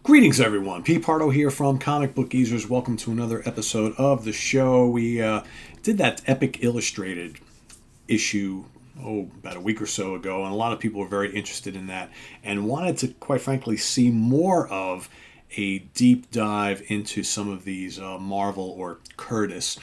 Greetings, everyone. P. Pardo here from Comic Book Geezers. Welcome to another episode of the show. We did that Epic Illustrated issue, about a week or so ago, and a lot of people were very interested in that and wanted to, quite frankly, see more of a deep dive into some of these Marvel or Curtis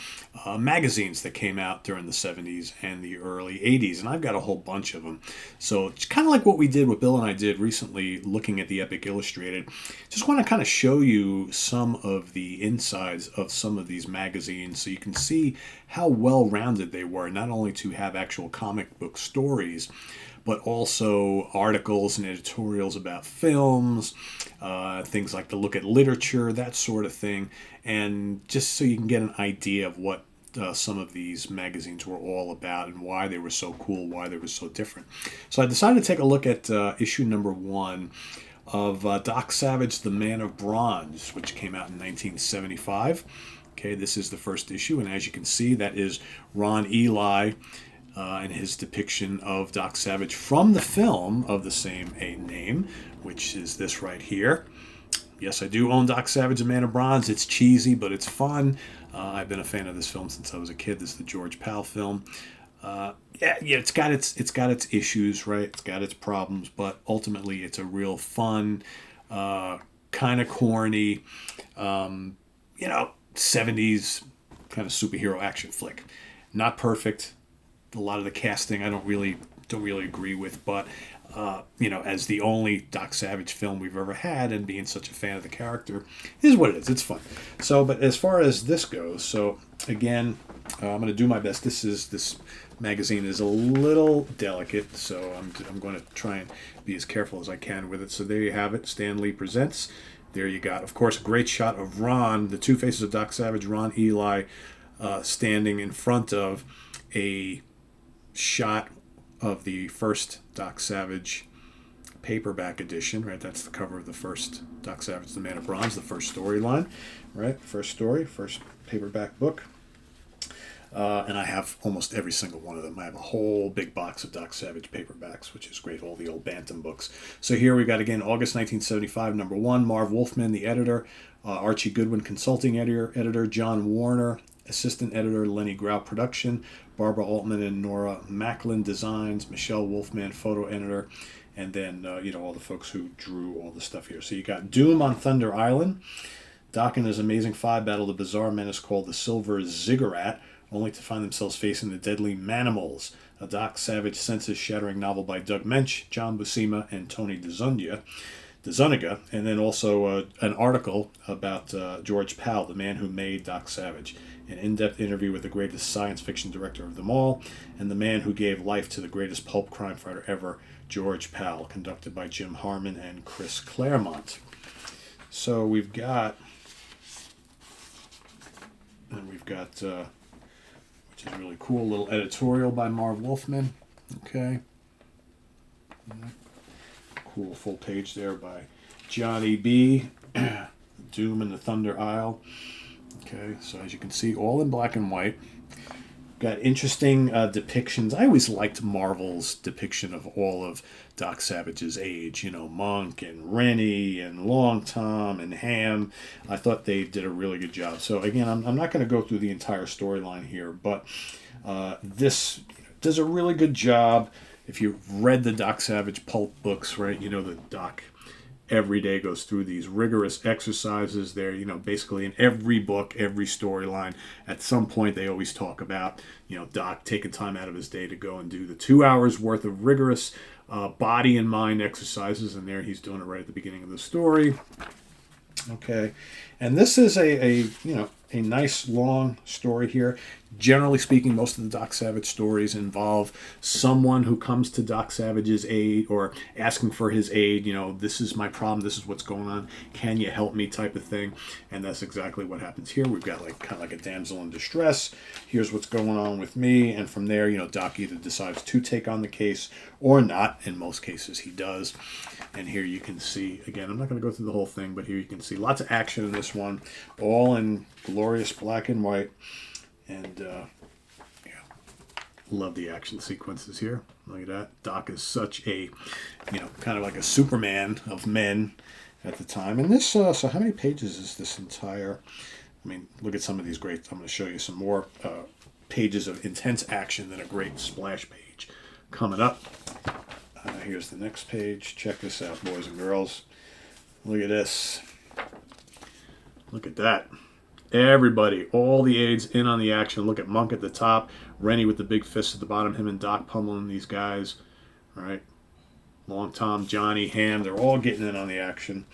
magazines that came out during the 70s and the early 80s. And I've got a whole bunch of them. So it's kind of like what we did, what Bill and I did recently looking at the Epic Illustrated. Just want to kind of show you some of the insides of some of these magazines so you can see how well-rounded they were, not only to have actual comic book stories, but also articles and editorials about films, things like to look at literature, that sort of thing, and just so you can get an idea of what some of these magazines were all about and why they were so cool, why they were so different. So I decided to take a look at issue number 1 of Doc Savage, The Man of Bronze, which came out in 1975. Okay, this is the first issue, and as you can see, that is Ron Ely and his depiction of Doc Savage from the film of the same name, which is this right here. Yes, I do own Doc Savage, The Man of Bronze. It's cheesy, but it's fun. I've been a fan of this film since I was a kid. This is the George Pal film. It's got its issues, right? It's got its problems, but ultimately it's a real fun, kind of corny, 70s kind of superhero action flick. Not perfect. A lot of the casting I don't really agree with, but as the only Doc Savage film we've ever had, and being such a fan of the character, is what it is. It's fun. So, but as far as this goes, so again, I'm going to do my best. This magazine is a little delicate, so I'm going to try and be as careful as I can with it. So there you have it. Stan Lee presents. There you got, of course, a great shot of Ron, the two faces of Doc Savage, Ron Ely, standing in front of a shot of the first Doc Savage paperback edition, right? That's the cover of the first Doc Savage, The Man of Bronze, the first storyline, right? First story, first paperback book. And I have almost every single one of them. I have a whole big box of Doc Savage paperbacks, which is great, all the old Bantam books. So here we got, again, August 1975, number 1, Marv Wolfman, the editor, Archie Goodwin, consulting editor, John Warner, assistant editor, Lenny Grau, production, Barbara Altman and Nora Macklin, designs, Michelle Wolfman, photo editor, and then, all the folks who drew all the stuff here. So you got Doom on Thunder Island. Doc and his amazing five battle the bizarre menace called the Silver Ziggurat, only to find themselves facing the deadly Manimals, a Doc Savage senses-shattering novel by Doug Mensch, John Buscema, and Tony DeZuniga, and then also an article about George Pal, the man who made Doc Savage, an in-depth interview with the greatest science fiction director of them all, and the man who gave life to the greatest pulp crime fighter ever, George Pal, conducted by Jim Harmon and Chris Claremont. So we've got, which is really cool, a little editorial by Marv Wolfman. Okay. Cool full page there by Johnny B. Doom and the Thunder Isle. Okay, so as you can see, all in black and white. Got interesting depictions. I always liked Marvel's depiction of all of Doc Savage's age. Monk and Rennie and Long Tom and Ham. I thought they did a really good job. So again, I'm not going to go through the entire storyline here, but this does a really good job. If you've read the Doc Savage pulp books, right, the Doc every day goes through these rigorous exercises there, basically in every book, every storyline. At some point, they always talk about, Doc taking time out of his day to go and do the 2 hours worth of rigorous body and mind exercises, and there he's doing it right at the beginning of the story. Okay, and this is a nice long story here. Generally speaking, most of the Doc Savage stories involve someone who comes to Doc Savage's aid or asking for his aid. This is my problem. This is what's going on. Can you help me, type of thing. And that's exactly what happens here. We've got kind of like a damsel in distress. Here's what's going on with me. And from there, Doc either decides to take on the case or not. In most cases, he does. And here you can see, again, I'm not going to go through the whole thing, but here you can see lots of action in this one, all in glorious black and white. And love the action sequences here. Look at that. Doc is such a, kind of like a Superman of men. at the time. And this, so how many pages is this entire? I mean, look at some of these great. I'm going to show you some more pages of intense action than a great splash page coming up. Here's the next page. Check this out, boys and girls. Look at this. Look at that. Everybody, all the aides in on the action. Look at Monk at the top. Rennie with the big fist at the bottom. Him and Doc pummeling these guys. All right. Long Tom, Johnny, Ham. They're all getting in on the action.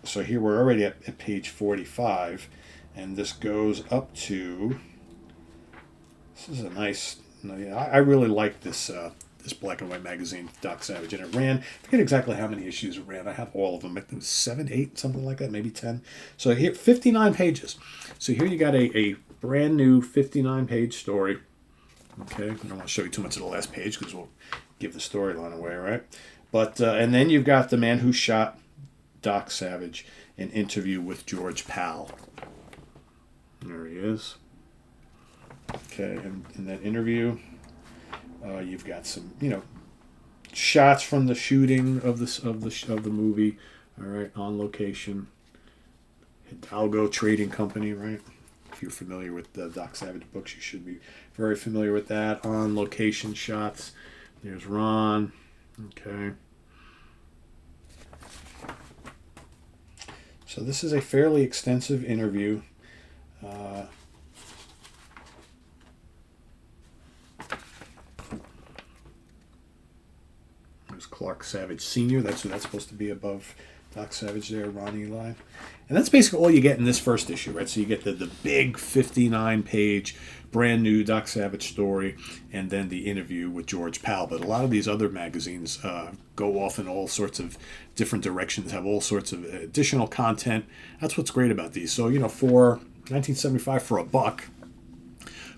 So here we're already at page 45. And this goes up to... This is a nice... I really like this this black and white magazine, Doc Savage, and it ran, I forget exactly how many issues it ran. I have all of them. I think it was 7, 8, something like that, maybe 10. So here, 59 pages. So here you got a brand new 59-page story. Okay, I don't want to show you too much of the last page because we'll give the storyline away, right? But and then you've got The Man Who Shot Doc Savage, an interview with George Pal. There he is. Okay, and in that interview, you've got some, shots from the shooting of the movie. All right, on location. Hidalgo Trading Company, right? If you're familiar with the Doc Savage books, you should be very familiar with that. On location shots. There's Ron. Okay. So this is a fairly extensive interview. There's Clark Savage Sr. That's who that's supposed to be above Doc Savage there, Ron Eli. And that's basically all you get in this first issue, right? So you get the big 59-page brand new Doc Savage story and then the interview with George Pal. But a lot of these other magazines go off in all sorts of different directions, have all sorts of additional content. That's what's great about these. So, for 1975 for $1,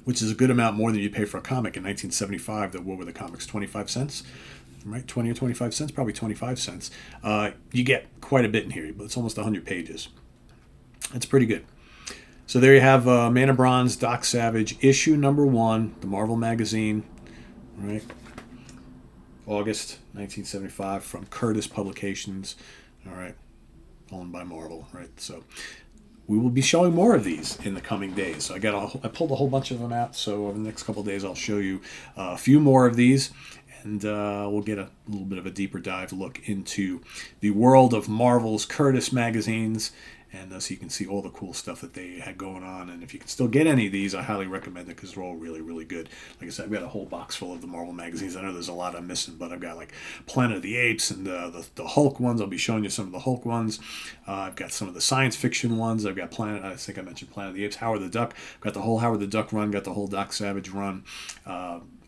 which is a good amount more than you pay for a comic in 1975. What were the comics, 25 cents? Right, 20 or 25 cents, probably 25 cents. You get quite a bit in here, but it's almost 100 pages. That's pretty good. So there you have Man of Bronze, Doc Savage, issue number 1, the Marvel magazine, right? August 1975 from Curtis Publications, all right, owned by Marvel, right? So we will be showing more of these in the coming days. So I pulled a whole bunch of them out. So over the next couple of days, I'll show you a few more of these. And we'll get a little bit of a deeper dive look into the world of Marvel's Curtis magazines. And so you can see all the cool stuff that they had going on. And if you can still get any of these, I highly recommend it because they're all really, really good. Like I said, I've got a whole box full of the Marvel magazines. I know there's a lot I'm missing, but I've got like Planet of the Apes and the Hulk ones. I'll be showing you some of the Hulk ones. I've got some of the science fiction ones. I've got I think I mentioned Planet of the Apes, Howard the Duck. I've got the whole Howard the Duck run, got the whole Doc Savage run.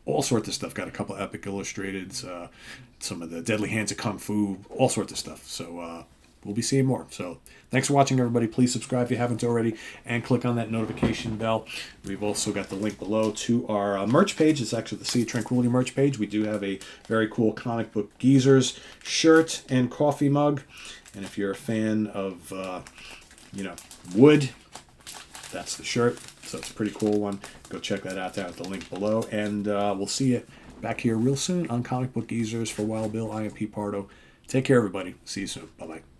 All sorts of stuff. Got a couple epic illustrateds, some of the Deadly Hands of Kung Fu, all sorts of stuff. So we'll be seeing more. So thanks for watching, everybody. Please subscribe if you haven't already, and click on that notification bell. We've also got the link below to our merch page. It's actually the Sea of Tranquility merch page. We do have a very cool Comic Book Geezers shirt and coffee mug. And if you're a fan of, wood, that's the shirt. So it's a pretty cool one. Go check that out down at the link below. And we'll see you back here real soon on Comic Book Geezers. For Wild Bill, I am Pete Pardo. Take care, everybody. See you soon. Bye-bye.